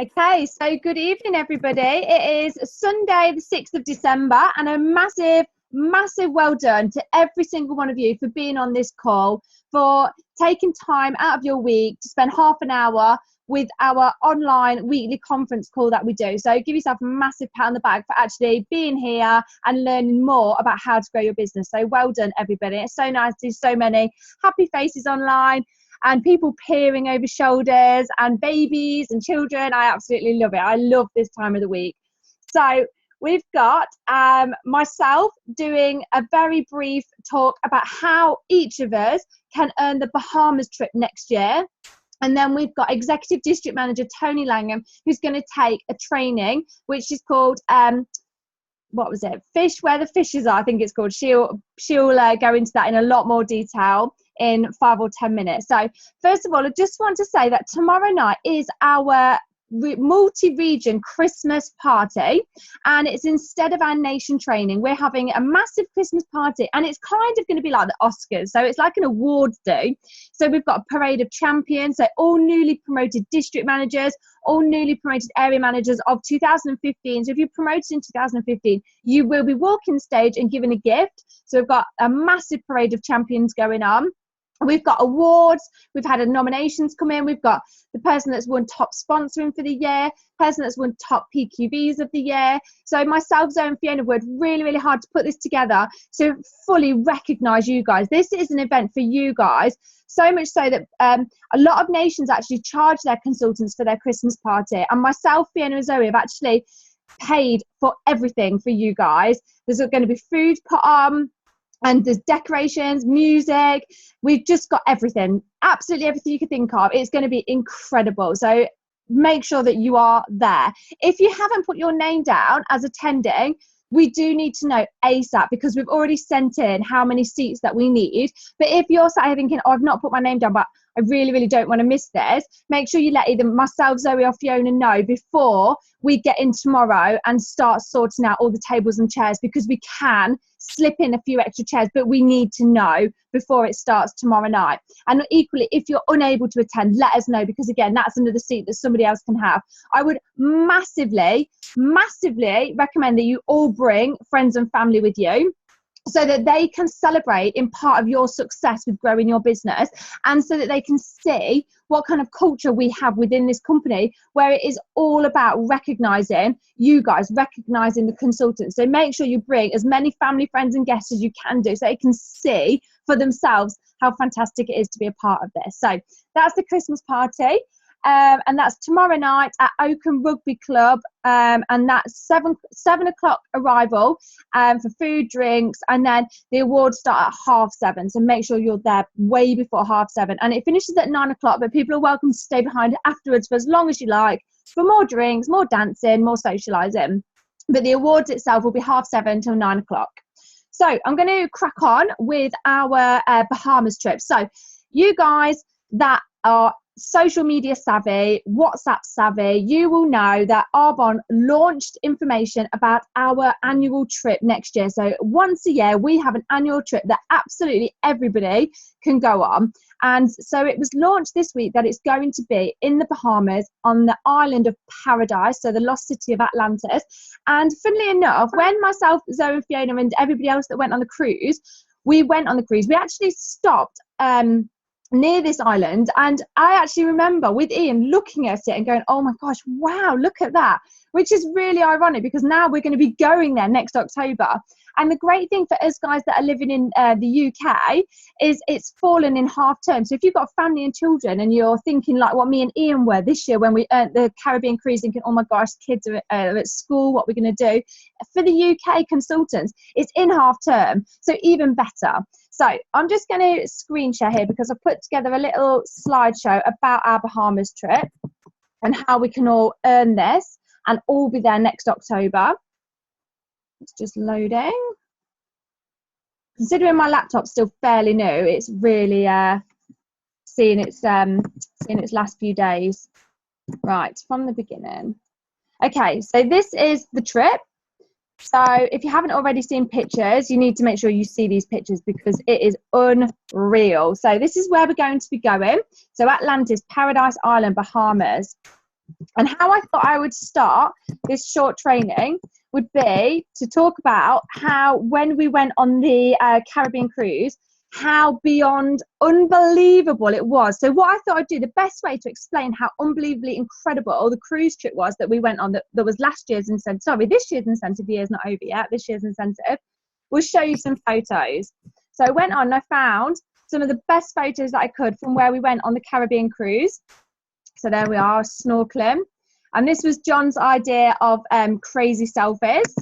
Okay, so good evening, everybody. It is Sunday, the 6th of December, and a massive, massive well done to every single one of you for being on this call, for taking time out of your week to spend half an hour with our online weekly conference call that we do. So give yourself a massive pat on the back for actually being here and learning more about how to grow your business. So well done, everybody. It's so nice to see so many happy faces online, and people peering over shoulders, and babies and children. I absolutely love it. I love this time of the week. So we've got myself doing a very brief talk about how each of us can earn the Bahamas trip next year. And then we've got Executive District Manager Toni Langham, who's going to take a training, which is called Fish Where the Fishes Are, I think it's called. She'll go into that in a lot more detail in 5 or 10 minutes. So first of all, I just want to say that tomorrow night is our multi-region Christmas party, and it's instead of our nation training, we're having a massive Christmas party, and it's kind of going to be like the Oscars. So it's like an awards day. So we've got a parade of champions, so all newly promoted district managers, all newly promoted area managers of 2015. So if you're promoted in 2015, you will be walking stage and given a gift. So we've got a massive parade of champions going on. We've got awards, we've had nominations come in, we've got the person that's won top sponsoring for the year, person that's won top PQVs of the year. So myself, Zoe and Fiona worked really, really hard to put this together to fully recognise you guys. This is an event for you guys, so much so that a lot of nations actually charge their consultants for their Christmas party. And myself, Fiona and Zoe have actually paid for everything for you guys. There's going to be food put on, and there's decorations, music. We've just got everything, absolutely everything you could think of. It's going to be incredible. So make sure that you are there. If you haven't put your name down as attending, we do need to know ASAP, because we've already sent in how many seats that we need. But if you're sat here thinking, oh, I've not put my name down, but I really, really don't want to miss this, make sure you let either myself, Zoe or Fiona know before we get in tomorrow and start sorting out all the tables and chairs, because we can slip in a few extra chairs, but we need to know before it starts tomorrow night. And equally, if you're unable to attend, let us know, because again, that's another seat that somebody else can have. I would massively, massively recommend that you all bring friends and family with you, so that they can celebrate in part of your success with growing your business, and so that they can see what kind of culture we have within this company, where it is all about recognizing you guys, recognizing the consultants. So make sure you bring as many family, friends and guests as you can do, so they can see for themselves how fantastic it is to be a part of this. So that's the Christmas party. And that's tomorrow night at Oakham Rugby Club, and that's 7 o'clock arrival for food, drinks, and then the awards start at 7:30. So make sure you're there way before 7:30, and it finishes at 9 o'clock. But people are welcome to stay behind afterwards for as long as you like, for more drinks, more dancing, more socialising. But the awards itself will be 7:30 till 9 o'clock. So I'm going to crack on with our Bahamas trip. So you guys that are social media savvy, WhatsApp savvy, you will know that Arbonne launched information about our annual trip next year. So once a year, we have an annual trip that absolutely everybody can go on. And so it was launched this week that it's going to be in the Bahamas on the island of Paradise, so the lost city of Atlantis. And funnily enough, when myself, Zoe and Fiona and everybody else that went on the cruise, we went on the cruise, we actually stopped near this island, and I actually remember with Ian looking at it and going, oh my gosh, wow, look at that, which is really ironic, because now we're going to be going there next October. And the great thing for us guys that are living in the UK is it's fallen in half term. So if you've got a family and children and you're thinking like what me and Ian were this year when we earned the Caribbean cruise, thinking, oh my gosh, kids are at school, what we're going to do. For the UK consultants, it's in half term, so even better. So I'm just going to screen share here, because I've put together a little slideshow about our Bahamas trip and how we can all earn this and all be there next October. It's just loading. Considering my laptop's still fairly new, it's really seeing its last few days. Right, from the beginning. Okay, so this is the trip. So if you haven't already seen pictures, you need to make sure you see these pictures, because it is unreal. So this is where we're going to be going. So Atlantis, Paradise Island, Bahamas. And how I thought I would start this short training would be to talk about how when we went on the Caribbean cruise, how beyond unbelievable it was. So what I thought I'd do, the best way to explain how unbelievably incredible the cruise trip was that we went on, that was last year's incentive, sorry, this year's incentive, the year's not over yet, this year's incentive, we'll show you some photos. So I went on and I found some of the best photos that I could from where we went on the Caribbean cruise. So there we are, snorkeling. And this was John's idea of crazy selfies.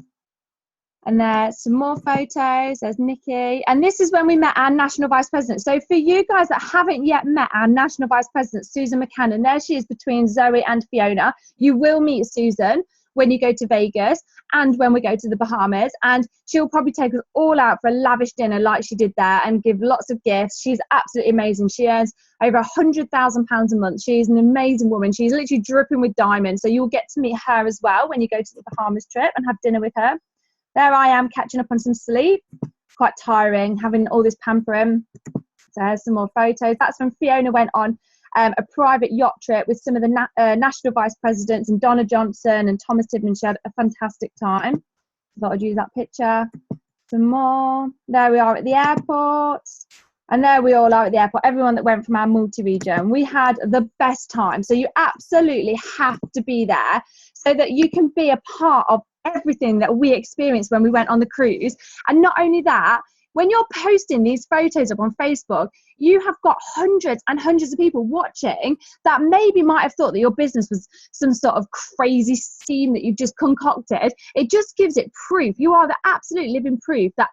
And there's some more photos. There's Nikki. And this is when we met our National Vice President. So for you guys that haven't yet met our National Vice President, Susan McCann, there she is between Zoe and Fiona. You will meet Susan when you go to Vegas and when we go to the Bahamas. And she'll probably take us all out for a lavish dinner like she did there and give lots of gifts. She's absolutely amazing. She earns over £100,000 a month. She's an amazing woman. She's literally dripping with diamonds. So you'll get to meet her as well when you go to the Bahamas trip and have dinner with her. There I am catching up on some sleep. Quite tiring, having all this pampering. So there's some more photos. That's when Fiona went on a private yacht trip with some of the national vice presidents and Donna Johnson and Thomas Tidman. She had a fantastic time. Thought I'd use that picture. Some more. There we are at the airport. And there we all are at the airport. Everyone that went from our multi-region. We had the best time. So you absolutely have to be there so that you can be a part of everything that we experienced when we went on the cruise. And not only that, when you're posting these photos up on Facebook, you have got hundreds and hundreds of people watching that maybe might have thought that your business was some sort of crazy scheme that you've just concocted. It just gives it proof. You are the absolute living proof that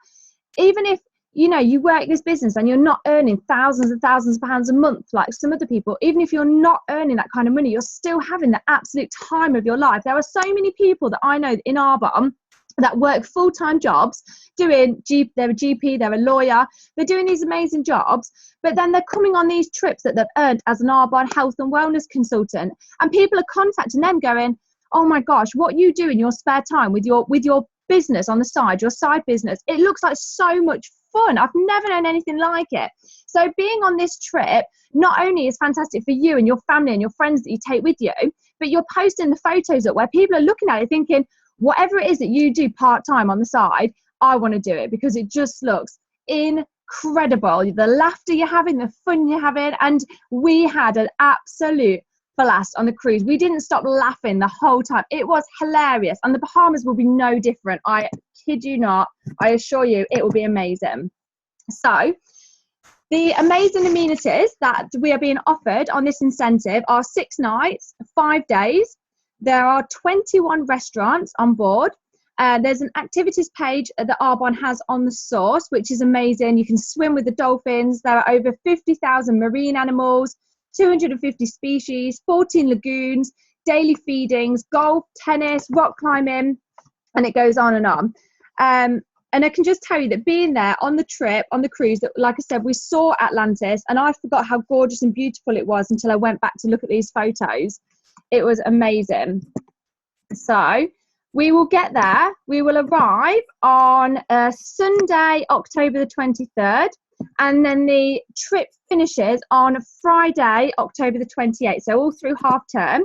even if you work this business and you're not earning thousands and thousands of pounds a month like some other people, even if you're not earning that kind of money, you're still having the absolute time of your life. There are so many people that I know in Arbonne that work full-time jobs they're a GP, they're a lawyer, they're doing these amazing jobs, but then they're coming on these trips that they've earned as an Arbonne health and wellness consultant, and people are contacting them going, oh my gosh, what you do in your spare time with your business on the side, your side business, it looks like so much fun. I've never known anything like it. So being on this trip not only is fantastic for you and your family and your friends that you take with you, but you're posting the photos up where people are looking at it thinking, whatever it is that you do part-time on the side, I want to do it because it just looks incredible. The laughter you're having, the fun you're having, and we had an absolute blast on the cruise. We didn't stop laughing the whole time. It was hilarious, and the Bahamas will be no different. I kid you not. I assure you it will be amazing. So the amazing amenities that we are being offered on this incentive are 6 nights, 5 days. There are 21 restaurants on board. There's an activities page that Arbonne has on the source, which is amazing. You can swim with the dolphins. There are over 50,000 marine animals, 250 species, 14 lagoons, daily feedings, golf, tennis, rock climbing, and it goes on and on. And I can just tell you that being there on the trip, on the cruise, that, like I said, we saw Atlantis, and I forgot how gorgeous and beautiful it was until I went back to look at these photos. It was amazing. So we will get there. We will arrive on Sunday, October the 23rd. And then the trip finishes on Friday, October the 28th. So all through half term.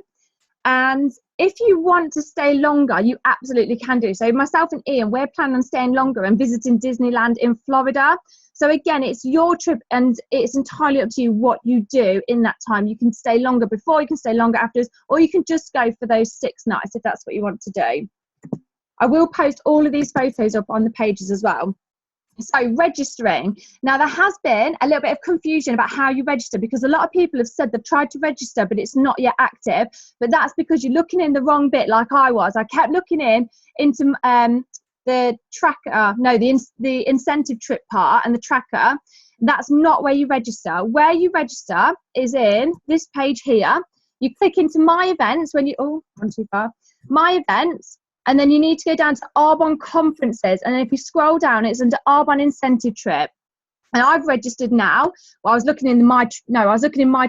And if you want to stay longer, you absolutely can do. So myself and Ian, we're planning on staying longer and visiting Disneyland in Florida. So again, it's your trip and it's entirely up to you what you do in that time. You can stay longer before, you can stay longer afterwards, or you can just go for those 6 nights if that's what you want to do. I will post all of these photos up on the pages as well. So registering. Now there has been a little bit of confusion about how you register, because a lot of people have said they've tried to register but it's not yet active, but that's because you're looking in the wrong bit like I was. I kept looking into the tracker, the incentive trip part and the tracker. That's not where you register. Where you register is in this page here. You click into my events when you, gone too far, my events. And then you need to go down to Arbonne conferences. And then if you scroll down, it's under Arbonne incentive trip. And I've registered now. Well, I was looking in my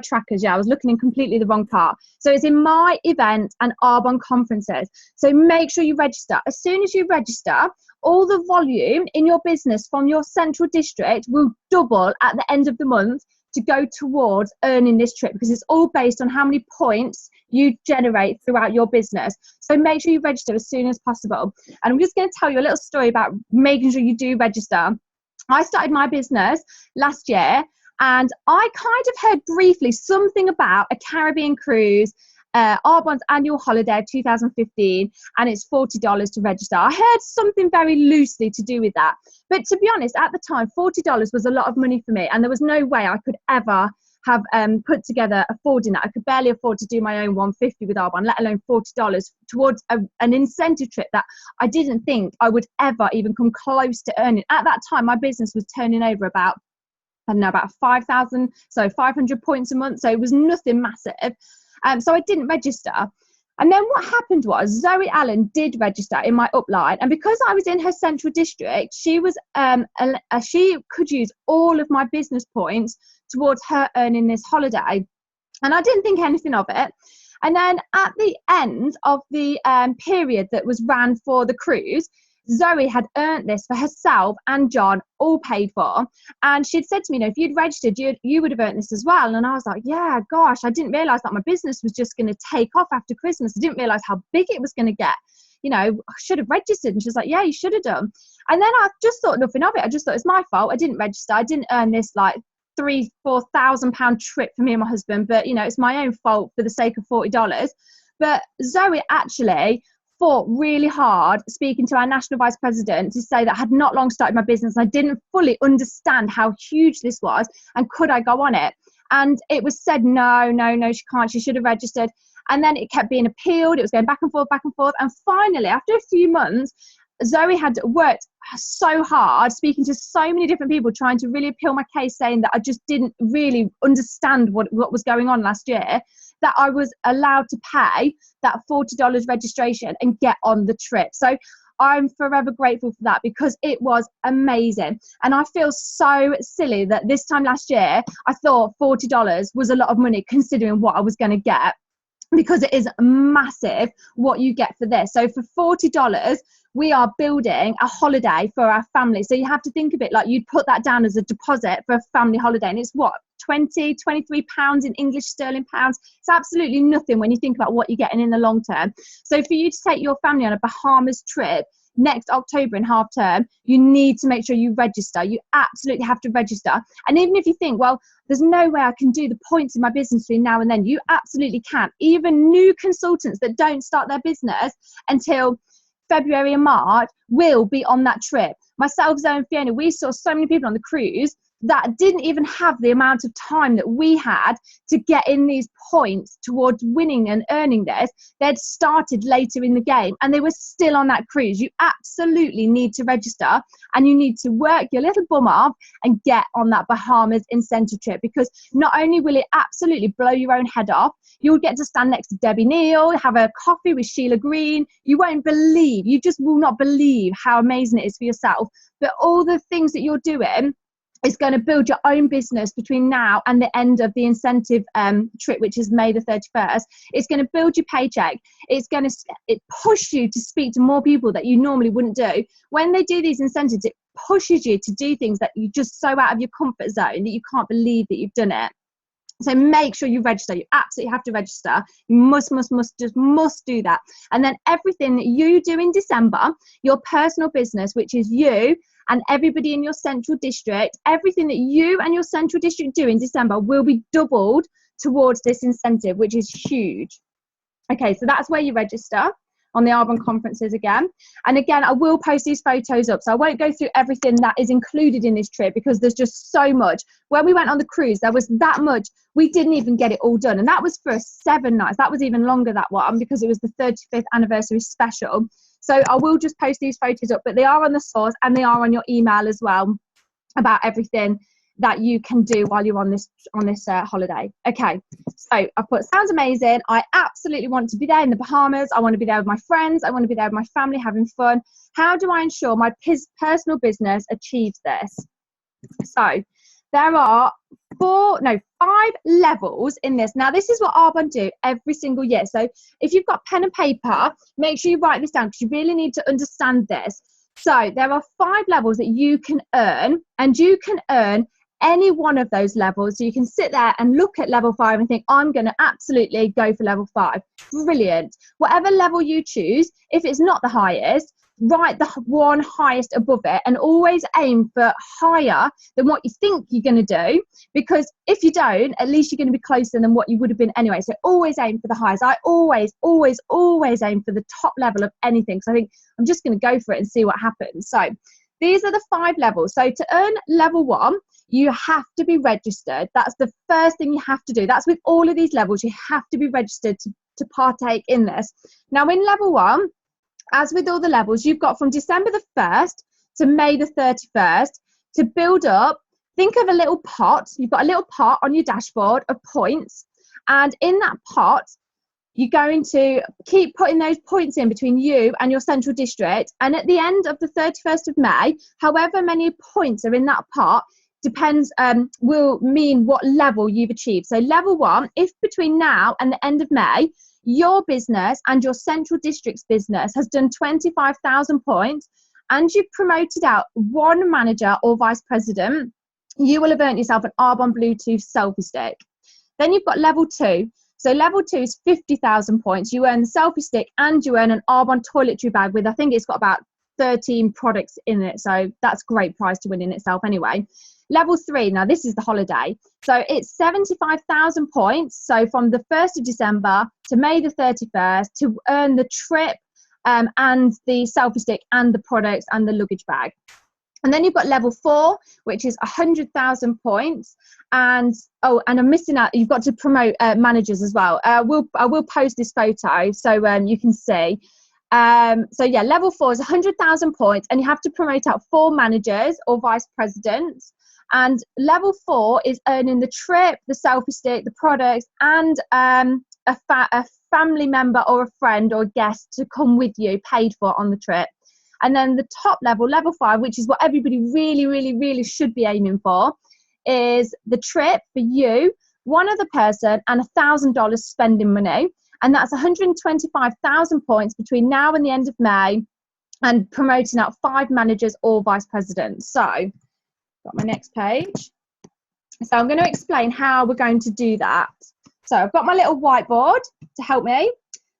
trackers. Yeah, I was looking in completely the wrong part. So it's in my event and Arbonne conferences. So make sure you register. As soon as you register, all the volume in your business from your central district will double at the end of the month. to go towards earning this trip, because it's all based on how many points you generate throughout your business. So make sure you register as soon as possible. And I'm just going to tell you a little story about making sure you do register. I started my business last year, and I kind of heard briefly something about a Caribbean cruise, Arbonne's annual holiday of 2015, and it's $40 to register. I heard something very loosely to do with that. But to be honest, at the time, $40 was a lot of money for me, and there was no way I could ever have put together affording that. I could barely afford to do my own 150 with Arbonne, let alone $40 towards an incentive trip that I didn't think I would ever even come close to earning. At that time, my business was turning over about 5,000, so 500 points a month. So it was nothing massive. So I didn't register. And then what happened was Zoe Allen did register in my upline, and because I was in her central district, she could use all of my business points towards her earning this holiday. And I didn't think anything of it. And then at the end of the period that was ran for the cruise, Zoe had earned this for herself and John, all paid for. And she'd said to me, if you'd registered, you would have earned this as well. And I was like, yeah, gosh, I didn't realise that my business was just going to take off after Christmas. I didn't realise how big it was going to get. I should have registered. And she was like, yeah, you should have done. And then I just thought nothing of it. I just thought it's my fault. I didn't register. I didn't earn this like £3,000-4,000 trip for me and my husband. But, it's my own fault for the sake of $40. But Zoe actually fought really hard speaking to our national vice president to say that I had not long started my business. I didn't fully understand how huge this was and could I go on it. And it was said, no, she can't. She should have registered. And then it kept being appealed. It was going back and forth. And finally, after a few months, Zoe had worked so hard, speaking to so many different people, trying to really appeal my case, saying that I just didn't really understand what was going on last year, that I was allowed to pay that $40 registration and get on the trip. So I'm forever grateful for that, because it was amazing. And I feel so silly that this time last year, I thought $40 was a lot of money considering what I was going to get, because it is massive what you get for this. So for $40, we are building a holiday for our family. So you have to think of it like you'd put that down as a deposit for a family holiday. And it's what, 23 pounds in English sterling pounds. It's absolutely nothing when you think about what you're getting in the long term. So for you to take your family on a Bahamas trip next October in half term, you need to make sure you register. You absolutely have to register. And even if you think, well, there's no way I can do the points in my business between now and then, you absolutely can. Even new consultants that don't start their business until February and March will be on that trip. Myself, Zoe and Fiona, we saw so many people on the cruise that didn't even have the amount of time that we had to get in these points towards winning and earning this. They'd started later in the game and they were still on that cruise. You absolutely need to register, and you need to work your little bum off and get on that Bahamas incentive trip, because not only will it absolutely blow your own head off, you'll get to stand next to Debbie Neal, have a coffee with Sheila Green. You just will not believe how amazing it is for yourself. But all the things that you're doing is going to build your own business between now and the end of the incentive trip, which is May the 31st. It's going to build your paycheck. It's going to push you to speak to more people that you normally wouldn't do. When they do these incentives, it pushes you to do things that you're just so out of your comfort zone that you can't believe that you've done it. So make sure you register. You absolutely have to register. You must do that. And then everything that you do in December, your personal business, which is you and everybody in your central district, everything that you and your central district do in December will be doubled towards this incentive, which is huge. Okay, so that's where you register on the Arbonne conferences again. And again, I will post these photos up, so I won't go through everything that is included in this trip because there's just so much. When we went on the cruise, there was that much. We didn't even get it all done. And that was for 7 nights. That was even longer, that one, because it was the 35th anniversary special. So I will just post these photos up, but they are on the source and they are on your email as well about everything that you can do while you're on this holiday. Okay, so I put, sounds amazing. I absolutely want to be there in the Bahamas. I want to be there with my friends. I want to be there with my family having fun. How do I ensure my personal business achieves this? So there are 5 levels in this. Now, this is what Arbonne do every single year. So if you've got pen and paper, make sure you write this down because you really need to understand this. So there are 5 levels that you can earn, and you can earn any one of those levels. So you can sit there and look at level 5 and think, I'm going to absolutely go for level 5. Brilliant. Whatever level you choose, if it's not the highest, write the one highest above it, and always aim for higher than what you think you're going to do, because if you don't, at least you're going to be closer than what you would have been anyway. So always aim for the highest. I always aim for the top level of anything, because I think I'm just going to go for it and see what happens. So these are the 5 levels. So to earn level 1, you have to be registered. That's the first thing you have to do. That's with all of these levels. You have to be registered to partake in this. Now in level 1, as with all the levels, you've got from December the 1st to May the 31st to build up. Think of a little pot. You've got a little pot on your dashboard of points. And in that pot, you're going to keep putting those points in between you and your central district. And at the end of the 31st of May, however many points are in that pot, depends, will mean what level you've achieved. So level 1, if between now and the end of May, your business and your central district's business has done 25,000 points and you've promoted out 1 manager or vice president, you will have earned yourself an Arbonne Bluetooth selfie stick. Then you've got level 2. So level 2 is 50,000 points. You earn the selfie stick and you earn an Arbonne toiletry bag with, I think it's got about 13 products in it. So that's a great prize to win in itself anyway. Level 3, now this is the holiday. So it's 75,000 points. So from the 1st of December to May the 31st to earn the trip and the selfie stick and the products and the luggage bag. And then you've got level 4, which is 100,000 points. And and I'm missing out, you've got to promote managers as well. I will post this photo so you can see. So yeah, level 4 is 100,000 points and you have to promote out 4 managers or vice presidents. And level 4 is earning the trip, the selfie stick, the products, and a family member or a friend or guest to come with you, paid for on the trip. And then the top level, level 5, which is what everybody really should be aiming for, is the trip for you, one other person, and $1,000 spending money. And that's 125,000 points between now and the end of May, and promoting out 5 managers or vice presidents. So got my next page. So I'm going to explain how we're going to do that. So I've got my little whiteboard to help me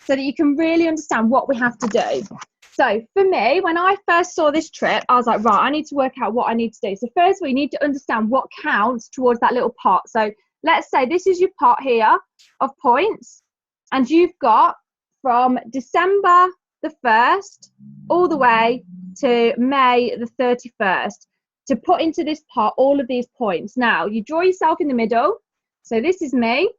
so that you can really understand what we have to do. So for me, when I first saw this trip, I was like, right, I need to work out what I need to do. So first of all, you need to understand what counts towards that little pot. So let's say this is your pot here of points, and you've got from December the 1st all the way to May the 31st to put into this pot all of these points. Now, you draw yourself in the middle. So this is me.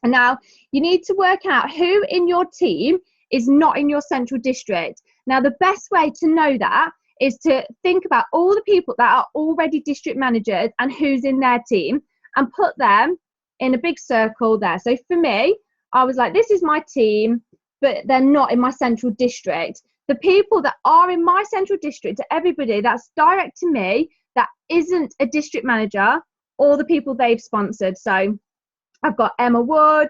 And now you need to work out who in your team is not in your central district. Now, the best way to know that is to think about all the people that are already district managers and who's in their team and put them in a big circle there. So for me, I was like, this is my team, but they're not in my central district. The people that are in my central district are everybody that's direct to me that isn't a district manager or the people they've sponsored. So I've got Emma Wood,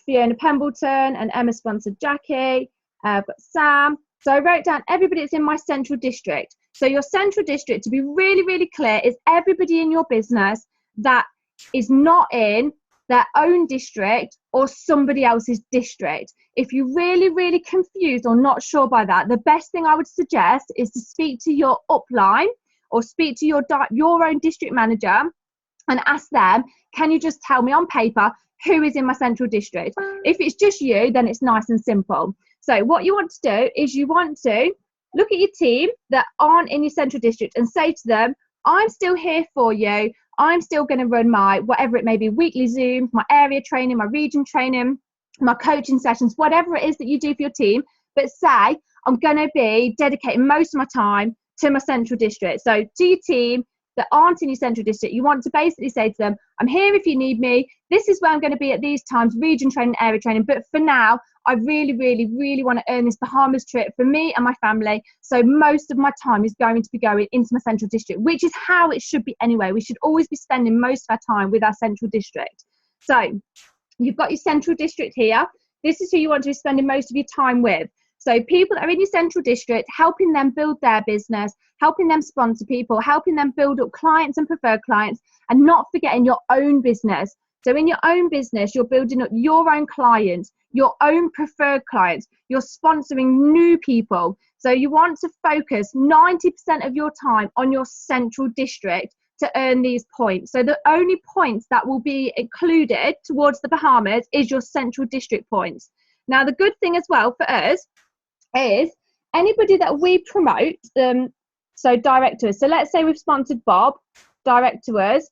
Fiona Pembleton, and Emma sponsored Jackie. I've got Sam. So I wrote down everybody that's in my central district. So your central district, to be really clear, is everybody in your business that is not in their own district or somebody else's district. If you're really confused or not sure by that, the best thing I would suggest is to speak to your upline or speak to your own district manager and ask them, can you just tell me on paper who is in my central district? If it's just you, then it's nice and simple. So what you want to do is you want to look at your team that aren't in your central district and say to them, I'm still here for you. I'm still going to run my, whatever it may be, weekly Zooms, my area training, my region training, my coaching sessions, whatever it is that you do for your team. But say, I'm going to be dedicating most of my time to my central district. So to your team that aren't in your central district, you want to basically say to them, I'm here if you need me. This is where I'm going to be at these times, region training, area training. But for now, I really want to earn this Bahamas trip for me and my family. So most of my time is going to be going into my central district, which is how it should be anyway. We should always be spending most of our time with our central district. So you've got your central district here. This is who you want to be spending most of your time with. So people that are in your central district, helping them build their business, helping them sponsor people, helping them build up clients and preferred clients, and not forgetting your own business. So in your own business, you're building up your own clients, your own preferred clients, you're sponsoring new people. So you want to focus 90% of your time on your central district to earn these points. So the only points that will be included towards the Bahamas is your central district points. Now, the good thing as well for us is anybody that we promote, so direct to us. So let's say we've sponsored Bob, direct to us.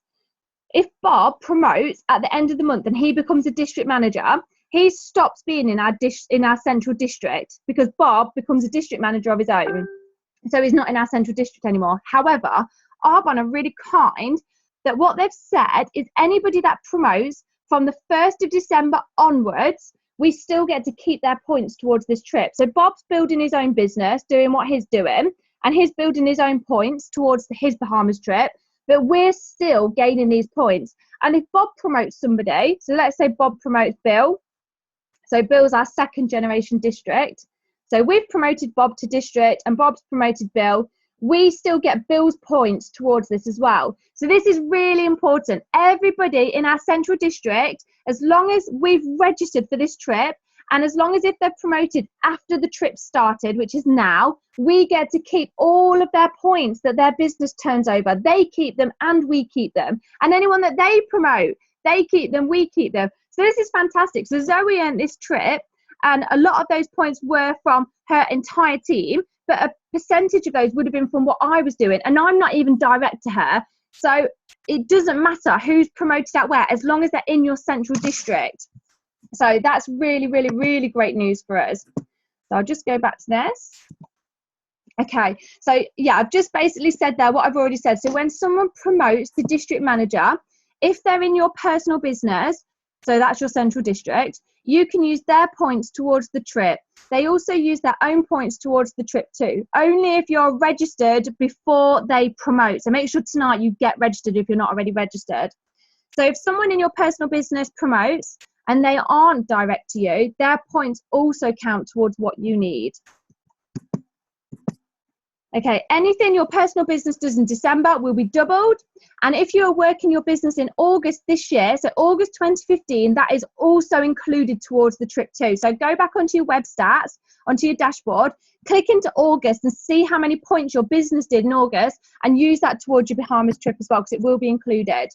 If Bob promotes at the end of the month and he becomes a district manager, he stops being in our central district because Bob becomes a district manager of his own. So he's not in our central district anymore. However, Arbonne are really kind that what they've said is anybody that promotes from the 1st of December onwards, we still get to keep their points towards this trip. So Bob's building his own business, doing what he's doing, and he's building his own points towards his Bahamas trip, but we're still gaining these points. And if Bob promotes somebody, so let's say Bob promotes Bill, so Bill's our second generation district. So we've promoted Bob to district and Bob's promoted Bill. We still get Bill's points towards this as well. So this is really important. Everybody in our central district, as long as we've registered for this trip and as long as if they're promoted after the trip started, which is now, we get to keep all of their points that their business turns over. They keep them and we keep them. And anyone that they promote, they keep them, we keep them. So this is fantastic. So Zoe earned this trip and a lot of those points were from her entire team, but a percentage of those would have been from what I was doing. And I'm not even direct to her. So it doesn't matter who's promoted out where, as long as they're in your central district. So that's really, really, really great news for us. So I'll just go back to this. Okay, so yeah, I've just basically said there what I've already said. So when someone promotes the district manager, if they're in your personal business, so that's your central district, you can use their points towards the trip. They also use their own points towards the trip too, only if you're registered before they promote. So make sure tonight you get registered if you're not already registered. So if someone in your personal business promotes and they aren't direct to you, their points also count towards what you need. Okay, anything your personal business does in December will be doubled. And if you're working your business in August this year, so August 2015, that is also included towards the trip too. So go back onto your web stats, onto your dashboard, click into August and see how many points your business did in August and use that towards your Bahamas trip as well, because it will be included.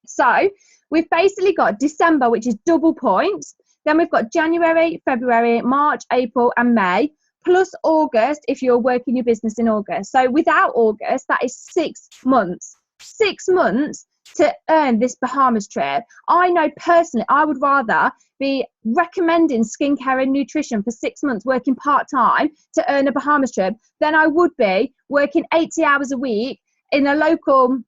So we've basically got December, which is double points. Then we've got January, February, March, April and May. Plus August if you're working your business in August. So without August, that is 6 months. 6 months to earn this Bahamas trip. I know personally, I would rather be recommending skincare and nutrition for 6 months working part-time to earn a Bahamas trip than I would be working 80 hours a week in a local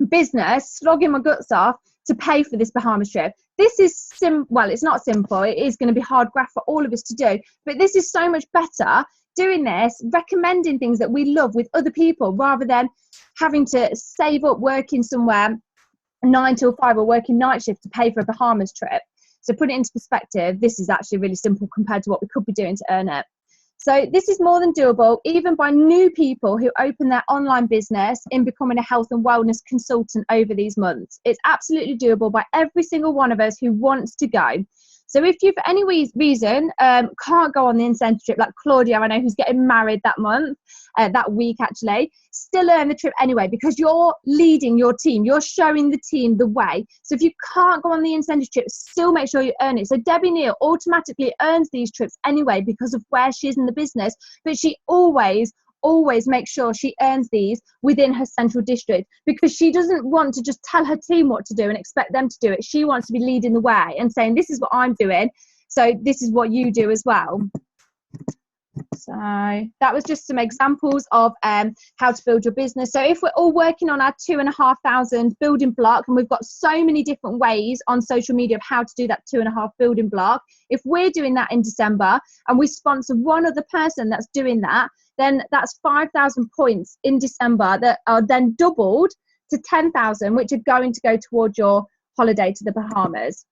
business, slogging my guts off to pay for this Bahamas trip. This is well, it's not simple. It is going to be hard graft for all of us to do, but this is so much better doing this, recommending things that we love with other people rather than having to save up working somewhere 9 till 5 or working night shift to pay for a Bahamas trip. So put it into perspective, this is actually really simple compared to what we could be doing to earn it. So this is more than doable, even by new people who open their online business in becoming a health and wellness consultant over these months. It's absolutely doable by every single one of us who wants to go. So if you, for any reason, can't go on the incentive trip, like Claudia, I know, who's getting married that month, that week actually, still earn the trip anyway, because you're leading your team. You're showing the team the way. So if you can't go on the incentive trip, still make sure you earn it. So Debbie Neal automatically earns these trips anyway because of where she is in the business, but she always make sure she earns these within her central district, because she doesn't want to just tell her team what to do and expect them to do it. She wants to be leading the way and saying, this is what I'm doing, so this is what you do as well. So that was just some examples of how to build your business. So if we're all working on our 2,500 building block, and we've got so many different ways on social media of how to do that 2.5 building block, if we're doing that in December and we sponsor one other person that's doing that, then that's 5,000 points in December that are then doubled to 10,000, which are going to go towards your holiday to the Bahamas.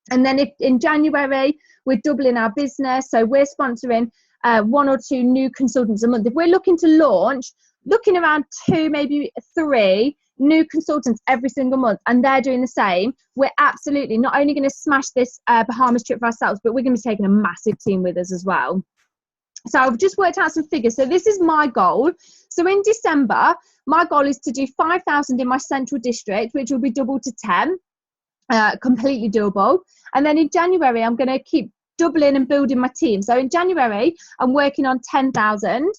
And then if in January we're doubling our business, so we're sponsoring 1 or 2 new consultants a month. If we're looking to launch, looking around 2, maybe 3 new consultants every single month, and they're doing the same, we're absolutely not only going to smash this Bahamas trip for ourselves, but we're going to be taking a massive team with us as well. So I've just worked out some figures. So this is my goal. So in December, my goal is to do 5,000 in my central district, which will be double to 10, completely doable. And then in January, I'm going to keep doubling and building my team. So in January, I'm working on 10,000.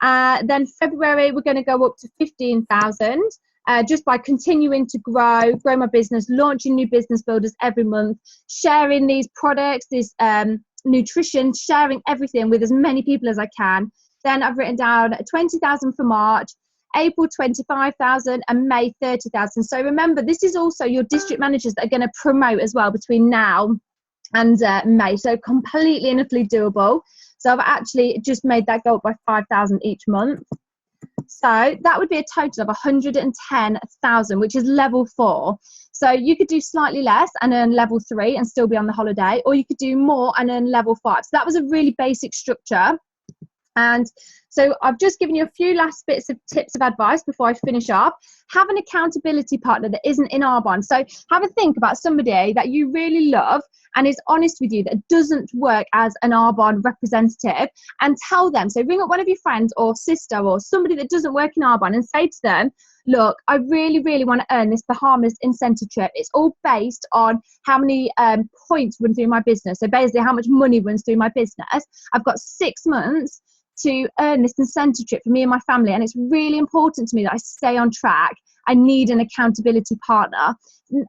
Then February, we're going to go up to 15,000. Just by continuing to grow my business, launching new business builders every month, sharing these products, this nutrition, sharing everything with as many people as I can. Then I've written down 20,000 for March, April 25,000, and May 30,000. So remember, this is also your district managers that are going to promote as well between now and May. So completely and utterly doable. So I've actually just made that go up by 5,000 each month. So that would be a total of 110,000, which is level 4. So you could do slightly less and earn level 3 and still be on the holiday, or you could do more and earn level 5. So that was a really basic structure. And so I've just given you a few last bits of tips of advice before I finish up. Have an accountability partner that isn't in Arbonne. So have a think about somebody that you really love and is honest with you, that doesn't work as an Arbonne representative, and tell them. So ring up one of your friends or sister or somebody that doesn't work in Arbonne and say to them, look, I really, really want to earn this Bahamas incentive trip. It's all based on how many points run through my business. So basically how much money runs through my business. I've got 6 months to earn this incentive trip for me and my family, and it's really important to me that I stay on track. I need an accountability partner.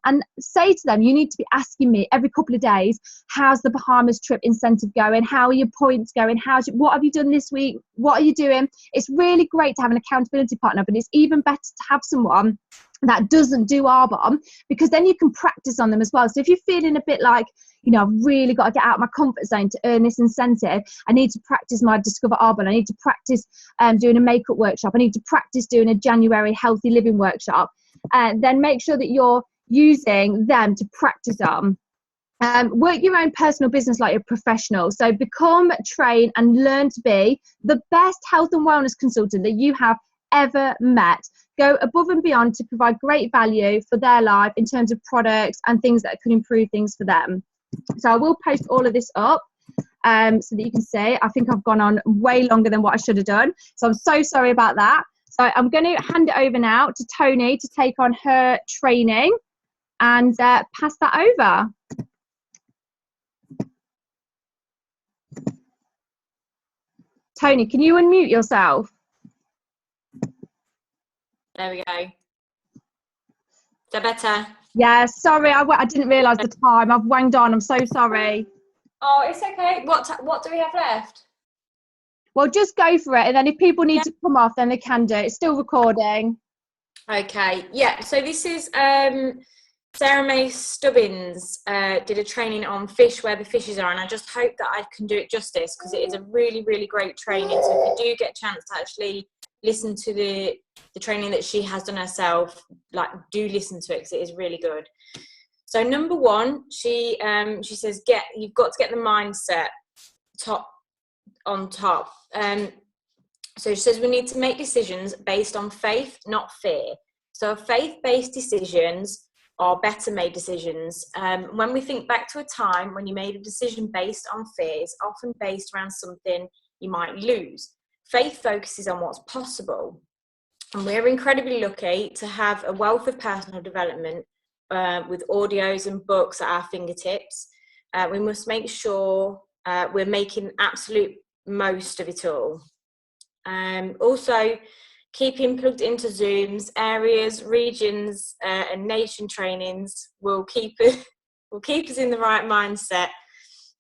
And say to them, you need to be asking me every couple of days, how's the Bahamas trip incentive going? How are your points going? What have you done this week? What are you doing? It's really great to have an accountability partner, but it's even better to have someone that doesn't do Arbonne, because then you can practice on them as well. So if you're feeling a bit like, you know, I've really got to get out of my comfort zone to earn this incentive, I need to practice my Discover Arbonne, I need to practice doing a makeup workshop, I need to practice doing a January healthy living workshop, then make sure that you're using them to practice on. Work your own personal business like you're a professional. So become, train and learn to be the best health and wellness consultant that you have ever met. Go above and beyond to provide great value for their life in terms of products and things that could improve things for them. So I will post all of this up so that you can see. I think I've gone on way longer than what I should have done. So I'm so sorry about that. So I'm going to hand it over now to Toni to take on her training and pass that over. Toni, can you unmute yourself? There we go. Is that better? Yeah, sorry, I didn't realise the time. I've wanged on. I'm so sorry. Oh, it's okay. What do we have left? Well, just go for it, and then if people need to come off, then they can do it. It's still recording. Okay. Yeah. So this is Sarah May Stubbins did a training on fish, where the fishes are, and I just hope that I can do it justice, because it is a really, really great training. So if you do get a chance to actually listen to the training that she has done herself, like, do listen to it, because it is really good. So number 1, she says, you've got to get the mindset on top. So she says we need to make decisions based on faith, not fear. So faith-based decisions are better made decisions. When we think back to a time when you made a decision based on fear, it's often based around something you might lose. Faith focuses on what's possible. And we're incredibly lucky to have a wealth of personal development with audios and books at our fingertips. We must make sure we're making absolute most of it all. Also, keeping plugged into Zooms, areas, regions, and nation trainings will keep us in the right mindset,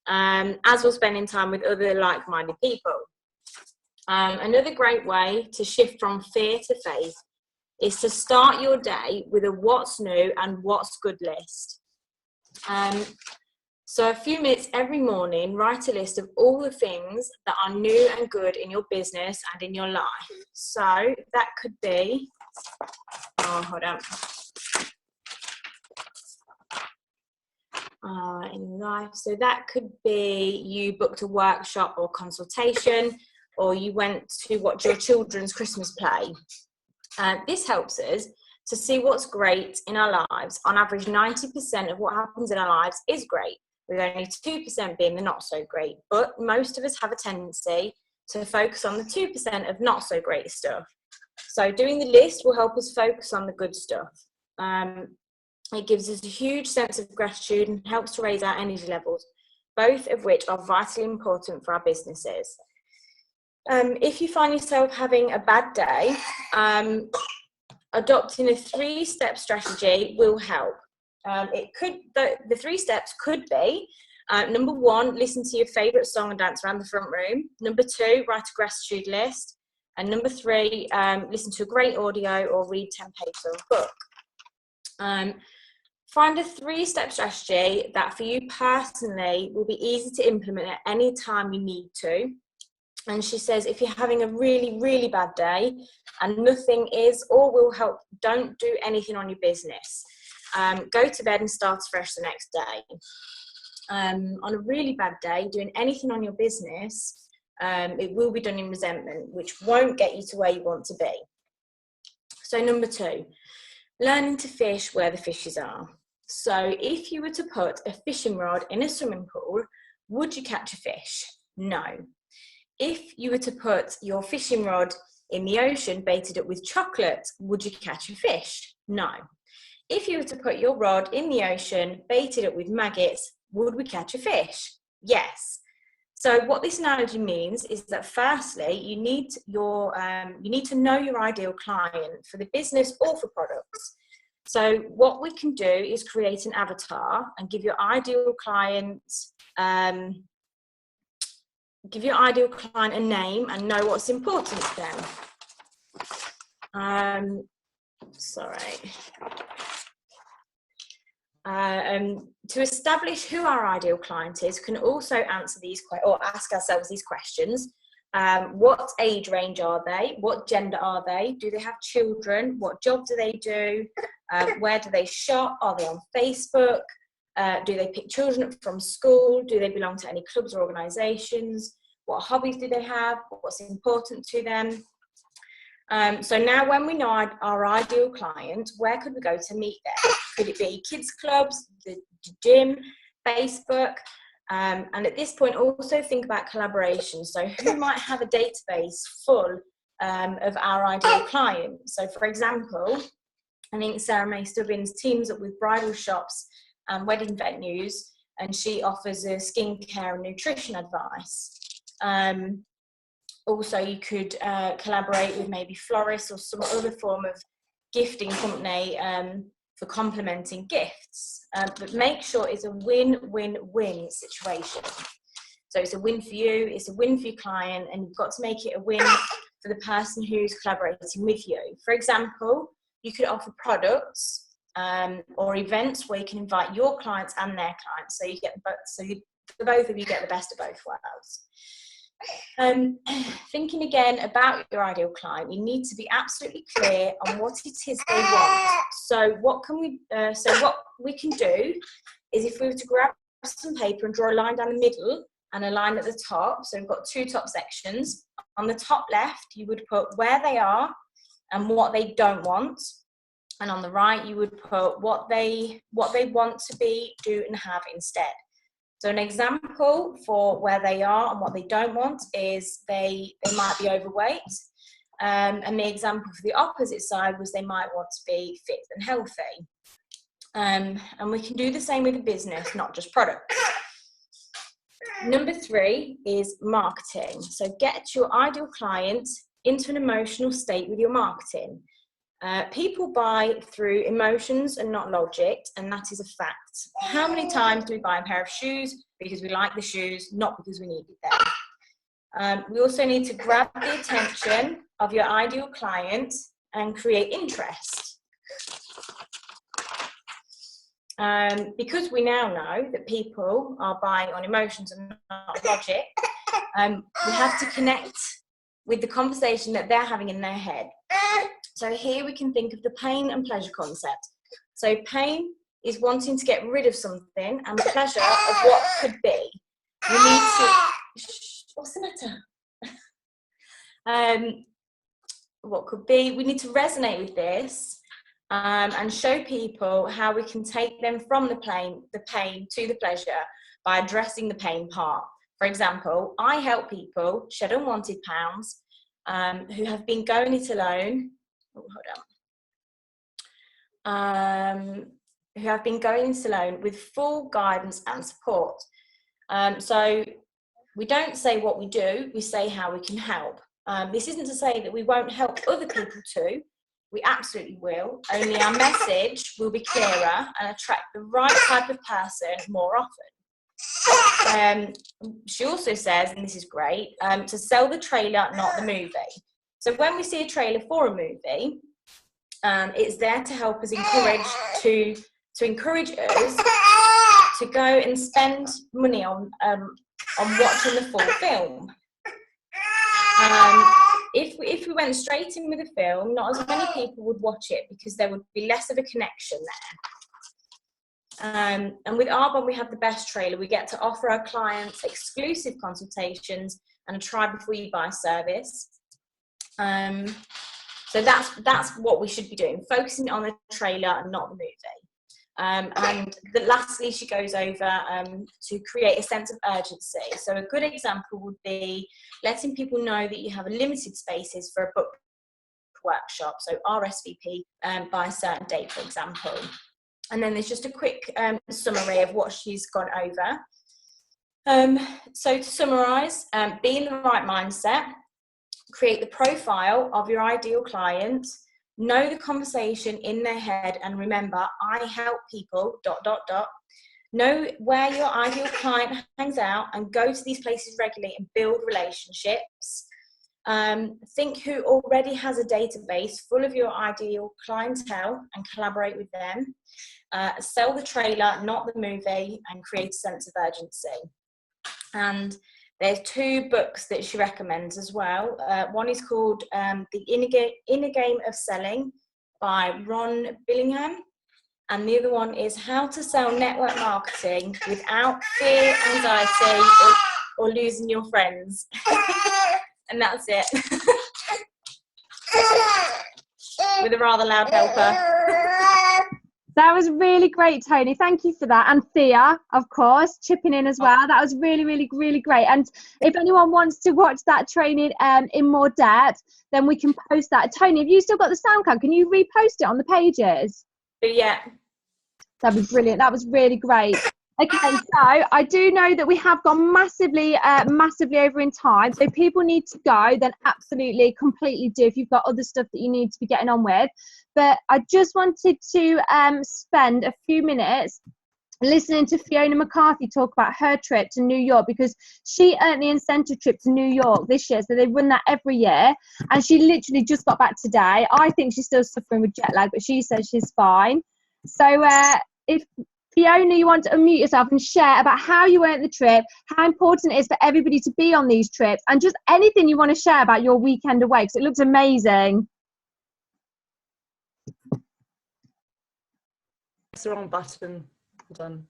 as we're spending time with other like-minded people. Another great way to shift from fear to faith is to start your day with a what's new and what's good list. So a few minutes every morning, write a list of all the things that are new and good in your business and in your life. So that could be, in life. So that could be you booked a workshop or consultation, or you went to watch your children's Christmas play. This helps us to see what's great in our lives. On average, 90% of what happens in our lives is great, with only 2% being the not so great. But most of us have a tendency to focus on the 2% of not so great stuff. So doing the list will help us focus on the good stuff. It gives us a huge sense of gratitude and helps to raise our energy levels, both of which are vitally important for our businesses. If you find yourself having a bad day, adopting a 3-step strategy will help. The 3 steps could be, number 1, listen to your favourite song and dance around the front room. Number 2, write a gratitude list. And number 3, listen to a great audio or read 10 pages of a book. Find a 3-step strategy that for you personally will be easy to implement at any time you need to. And she says, if you're having a really, really bad day and nothing is or will help, don't do anything on your business. Go to bed and start fresh the next day. On a really bad day, doing anything on your business, it will be done in resentment, which won't get you to where you want to be. So number 2, learning to fish where the fishes are. So if you were to put a fishing rod in a swimming pool, would you catch a fish? No. If you were to put your fishing rod in the ocean, baited it with chocolate, would you catch a fish? No. If you were to put your rod in the ocean, baited it with maggots, would we catch a fish? Yes. So what this analogy means is that firstly, you need to know your ideal client for the business or for products. So what we can do is create an avatar and give your ideal client a name and know what's important to them. To establish who our ideal client is, we can also answer ask ourselves these questions. What age range are they? What gender are they? Do they have children? What job do they do? Where do they shop? Are they on Facebook? Do they pick children up from school? Do they belong to any clubs or organisations? What hobbies do they have? What's important to them? So now when we know our ideal client, where could we go to meet them? Could it be kids clubs, the gym, Facebook? And at this point, also think about collaboration. So who might have a database full of our ideal client? So for example, I think Sarah May Stubbins teams up with bridal shops and wedding venues, and she offers a skincare and nutrition advice. Also, you could collaborate with maybe florists or some other form of gifting company for complementing gifts. But make sure it's a win-win-win situation. So it's a win for you, it's a win for your client, and you've got to make it a win for the person who's collaborating with you. For example, you could offer products or events where you can invite your clients and their clients, so you get the both of you get the best of both worlds. Thinking again about your ideal client, you need to be absolutely clear on what it is they want. So what we can do is, if we were to grab some paper and draw a line down the middle and a line at the top, so we've got 2 top sections. On the top left, you would put where they are and what they don't want, and on the right, you would put what they want to be, do, and have instead. So an example for where they are and what they don't want is they might be overweight. And the example for the opposite side was they might want to be fit and healthy. And we can do the same with a business, not just products. Number 3 is marketing. So get your ideal client into an emotional state with your marketing. People buy through emotions and not logic, and that is a fact. How many times do we buy a pair of shoes because we like the shoes, not because we needed them? We also need to grab the attention of your ideal client and create interest. Because we now know that people are buying on emotions and not logic, we have to connect with the conversation that they're having in their head. So here we can think of the pain and pleasure concept. So pain is wanting to get rid of something and the pleasure of what could be. We need to, what's the matter? What could be, we need to resonate with this and show people how we can take them from the pain to the pleasure by addressing the pain part. For example, I help people shed unwanted pounds who have been going it alone. Who have been going it alone with full guidance and support. So we don't say what we do, we say how we can help. This isn't to say that we won't help other people too. We absolutely will, only our message will be clearer and attract the right type of person more often. She also says, and this is great, to sell the trailer, not the movie. So when we see a trailer for a movie, it's there to help us to encourage us to go and spend money on watching the full film. If we went straight in with a film, not as many people would watch it because there would be less of a connection there. And with Arbonne, we have the best trailer. We get to offer our clients exclusive consultations and a try before you buy service. So that's what we should be doing, focusing on the trailer and not the movie. And lastly, she goes over to create a sense of urgency. So a good example would be letting people know that you have limited spaces for a book workshop, so RSVP by a certain date, for example. And then there's just a quick summary of what she's gone over. So to summarise, be in the right mindset, create the profile of your ideal client, know the conversation in their head, and remember, I help people, ... Know where your ideal client hangs out and go to these places regularly and build relationships. Think who already has a database full of your ideal clientele and collaborate with them. Sell the trailer, not the movie, and create a sense of urgency. And there's 2 books that she recommends as well. One is called The Inner Game of Selling by Ron Billingham. And the other one is How to Sell Network Marketing Without Fear, Anxiety, or Losing Your Friends. And that's it. With a rather loud helper. That was really great, Toni. Thank you for that. And Thea, of course, chipping in as well. That was really, really, really great. And if anyone wants to watch that training in more depth, then we can post that. Toni, have you still got the sound card? Can you repost it on the pages? Yeah. That'd be brilliant. That was really great. Okay, so I do know that we have gone massively over in time. So if people need to go, then absolutely, completely do. If you've got other stuff that you need to be getting on with. But I just wanted to spend a few minutes listening to Fiona McCarthy talk about her trip to New York, because she earned the incentive trip to New York this year. So they run that every year. And she literally just got back today. I think she's still suffering with jet lag, but she says she's fine. So if Fiona, you want to unmute yourself and share about how you earned the trip, how important it is for everybody to be on these trips, and just anything you want to share about your weekend away, because it looks amazing. It's the wrong button. Done.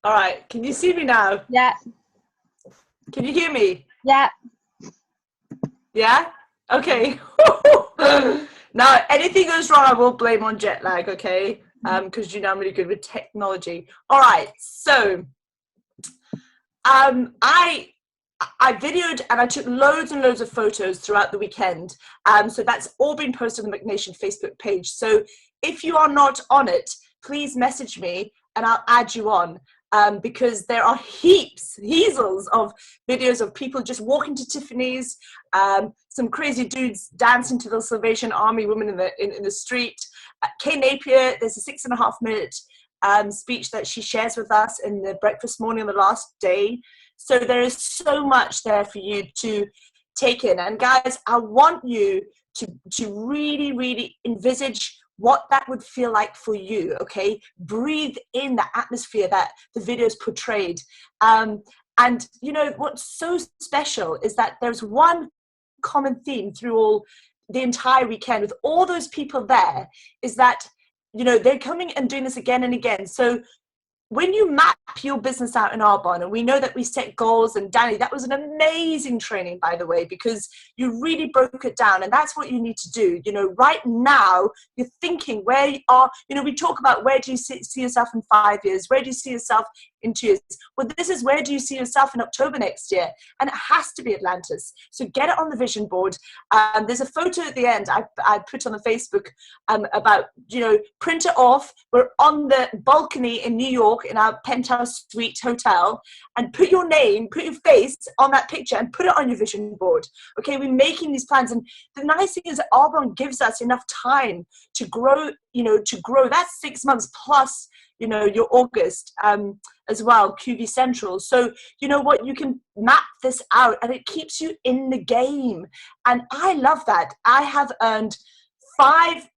All right. Can you see me now? Yeah. Can you hear me? Yeah. Yeah? Okay. Now, anything goes wrong, I will blame on jet lag, okay? Because you know I'm really good with technology. All right. So, I videoed and I took loads and loads of photos throughout the weekend. So that's all been posted on the McNation Facebook page. So if you are not on it, please message me and I'll add you on. Because there are heasels of videos of people just walking to Tiffany's, some crazy dudes dancing to the Salvation Army women in the street. Kay Napier, there's a 6.5 minute speech that she shares with us in the breakfast morning on the last day. So there is so much there for you to take in. And guys, I want you to really, really envisage what that would feel like for you, okay? Breathe in the atmosphere that the videos portrayed. And you know, what's so special is that there's one common theme through all the entire weekend with all those people there is that, you know, they're coming and doing this again and again. So when you map your business out in Arbonne, and we know that we set goals, and Danny, that was an amazing training, by the way, because you really broke it down, and that's what you need to do. You know, right now, you're thinking where you are, you know, we talk about where do you see yourself in 5 years? Where do you see yourself in 2 years? Well, this is where do you see yourself in October next year? And it has to be Atlantis. So get it on the vision board. There's a photo at the end I put on the Facebook about, you know, print it off. We're on the balcony in New York in our penthouse suite hotel, and put your name, put your face on that picture and put it on your vision board. Okay, we're making these plans. And the nice thing is that Arbonne gives us enough time to grow, you know, to grow. That's 6 months plus, you know, your August as well, QV Central. So, you know what, you can map this out and it keeps you in the game. And I love that. I have earned 5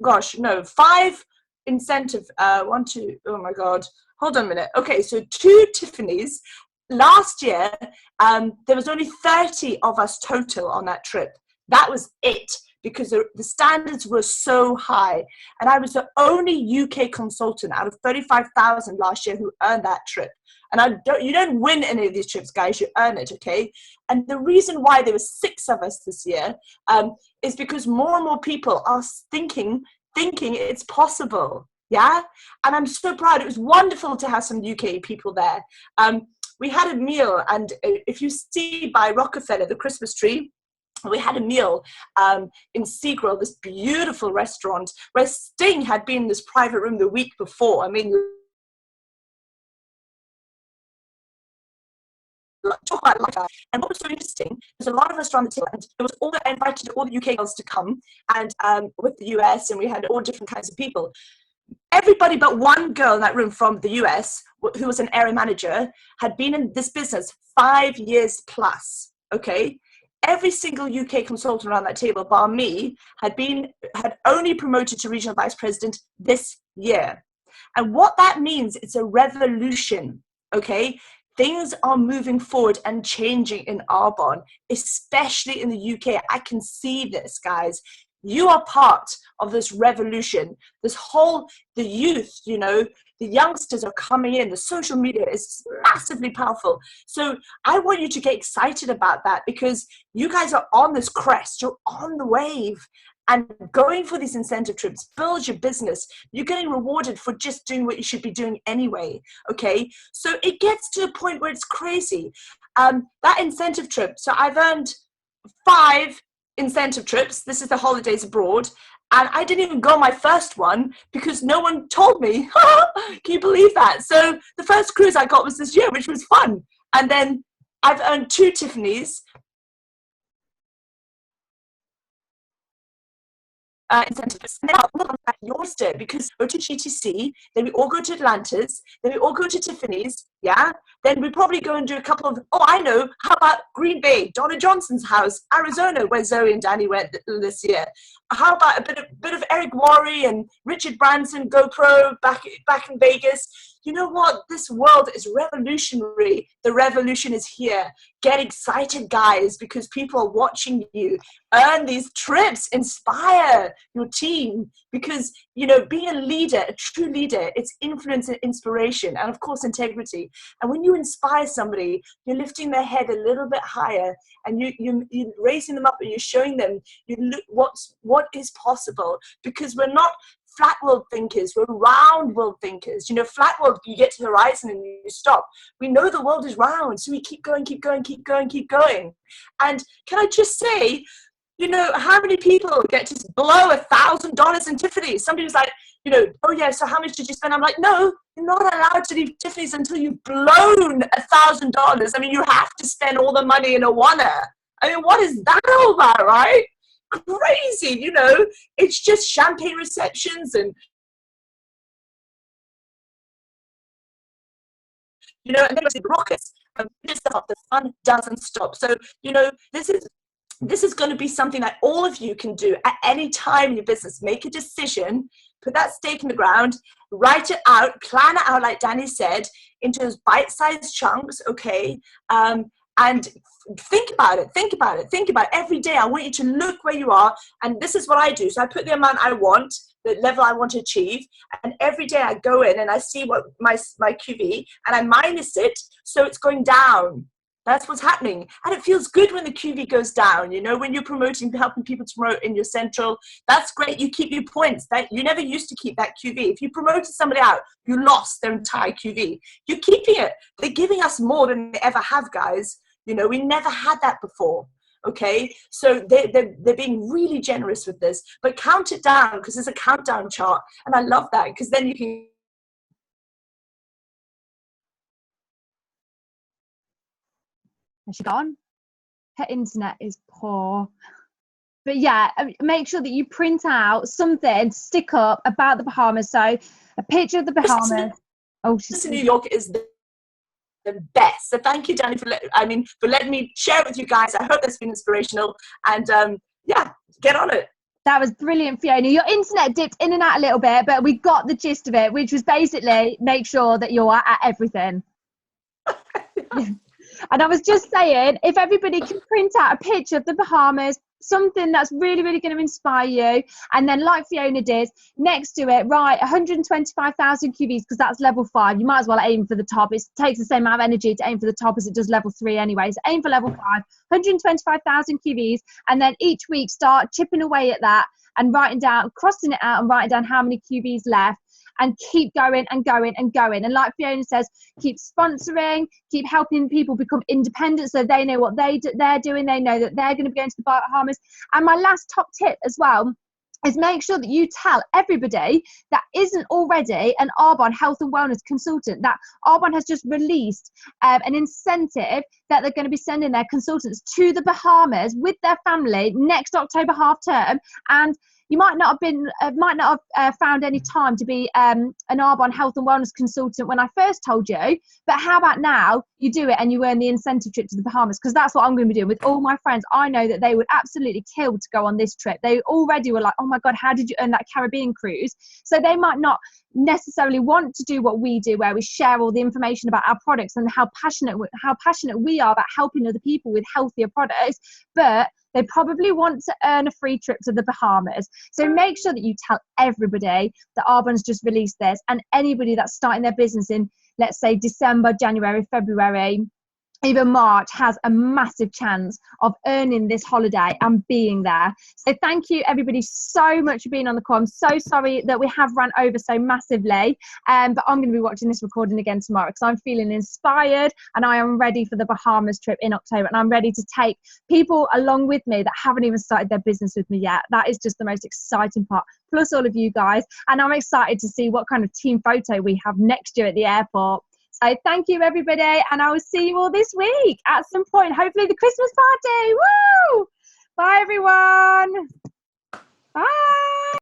incentive, oh my God, hold on a minute. Okay, so 2 Tiffany's. Last year, there was only 30 of us total on that trip. That was it, because the standards were so high. And I was the only UK consultant out of 35,000 last year who earned that trip. And you don't win any of these trips, guys, you earn it, okay? And the reason why there were 6 of us this year is because more and more people are thinking it's possible, yeah? And I'm so proud. It was wonderful to have some UK people there. We had a meal, and if you see by Rockefeller, the Christmas tree, we had a meal in Seagull, this beautiful restaurant where Sting had been in this private room the week before. I mean, talk about life. And what was so interesting, there's a lot of us around the table, and there was I invited all the UK girls to come, and with the US, and we had all different kinds of people. Everybody but one girl in that room from the US, who was an area manager, had been in this business 5 years plus, okay? Every single UK consultant around that table, bar me, had only promoted to regional vice president this year. And what that means, it's a revolution, okay? Things are moving forward and changing in Arbonne, especially in the UK. I can see this, guys. You are part of this revolution. The youth, you know, the youngsters are coming in. The social media is massively powerful. So I want you to get excited about that, because you guys are on this crest. You're on the wave and going for these incentive trips. Build your business. You're getting rewarded for just doing what you should be doing anyway, okay? So it gets to a point where it's crazy. That incentive trip, so I've earned 5 incentive trips. This is the holidays abroad, and I didn't even go my first one because no one told me. Can you believe that? So the first cruise I got was this year, which was fun. And then I've earned 2 Tiffany's incentives. Now yours did, because we go to GTC, then we all go to Atlantis, then we all go to Tiffany's, yeah? Then we probably go and do a couple of, how about Green Bay, Donna Johnson's house, Arizona, where Zoe and Danny went this year. How about a bit of Eric Worre and Richard Branson, GoPro, back in Vegas. You know what? This world is revolutionary. The revolution is here. Get excited, guys, because people are watching you. Earn these trips. Inspire your team, because, you know, being a leader, a true leader, it's influence and inspiration, and of course integrity. And when you inspire somebody, you're lifting their head a little bit higher, and you're raising them up, and you're showing them what is possible, because we're not flat world thinkers, we're round world thinkers. You know, flat world, you get to the horizon and you stop. We know the world is round, so we keep going. And can I just say, you know, how many people get to blow $1,000 in Tiffany's? Somebody was like, you know, oh yeah, so how much did you spend? I'm like, no, you're not allowed to leave Tiffany's until you've blown $1,000. I mean, you have to spend all the money in Awana. I mean, what is that all about, right? Crazy, you know, it's just champagne receptions and, you know, and then the rockets. The fun doesn't stop. So, you know, this is going to be something that all of you can do at any time in your business. Make a decision, put that stake in the ground, write it out, plan it out, like Danny said, into those bite-sized chunks, okay? and think about it every day. I want you to look where you are, and this is what I do. So I put the amount I want, the level I want to achieve, and every day I go in and I see what my QV, and I minus it, so it's going down. That's what's happening. And it feels good when the QV goes down. You know, when you're helping people to promote in your central, that's great. You keep your points. That you never used to keep that QV. If you promoted somebody out, you lost their entire QV. You're keeping it. They're giving us more than they ever have, guys. You know, we never had that before. Okay, so they're being really generous with this, but count it down, because there's a countdown chart, and I love that, because then you can. Has she gone? Her internet is poor. But yeah, make sure that you print out something to stick up about the Bahamas. So a picture of the Bahamas. Oh, she's New York is the best. So thank you, Danny, for letting me share it with you guys. I hope that's been inspirational. And yeah, get on it. That was brilliant, Fiona. Your internet dipped in and out a little bit, but we got the gist of it, which was basically make sure that you're at everything. And I was just saying, if everybody can print out a picture of the Bahamas, something that's really, really going to inspire you, and then like Fiona did, next to it, write 125,000 QVs, because that's level 5. You might as well aim for the top. It takes the same amount of energy to aim for the top as it does level 3 anyway. So aim for level 5, 125,000 QVs, and then each week start chipping away at that and writing down, crossing it out and writing down how many QVs left. And keep going and going and going. And like Fiona says, keep sponsoring, keep helping people become independent, so they know what they're doing. They know that they're going to be going to the Bahamas. And my last top tip as well is make sure that you tell everybody that isn't already an Arbonne health and wellness consultant that Arbonne has just released an incentive that they're going to be sending their consultants to the Bahamas with their family next October half term. And you might not have found any time to be an Arbonne health and wellness consultant when I first told you, but how about now you do it and you earn the incentive trip to the Bahamas? Because that's what I'm going to be doing with all my friends. I know that they would absolutely kill to go on this trip. They already were like, oh my God, how did you earn that Caribbean cruise? So they might not necessarily want to do what we do, where we share all the information about our products and how passionate we are about helping other people with healthier products, but they probably want to earn a free trip to the Bahamas. So make sure that you tell everybody that Arbonne's just released this, and anybody that's starting their business in, let's say, December, January, February, even March, has a massive chance of earning this holiday and being there. So thank you everybody so much for being on the call. I'm so sorry that we have run over so massively, but I'm going to be watching this recording again tomorrow, because I'm feeling inspired and I am ready for the Bahamas trip in October, and I'm ready to take people along with me that haven't even started their business with me yet. That is just the most exciting part, plus all of you guys, and I'm excited to see what kind of team photo we have next year at the airport. So thank you everybody, and I will see you all this week at some point, hopefully the Christmas party. Woo! Bye everyone. Bye.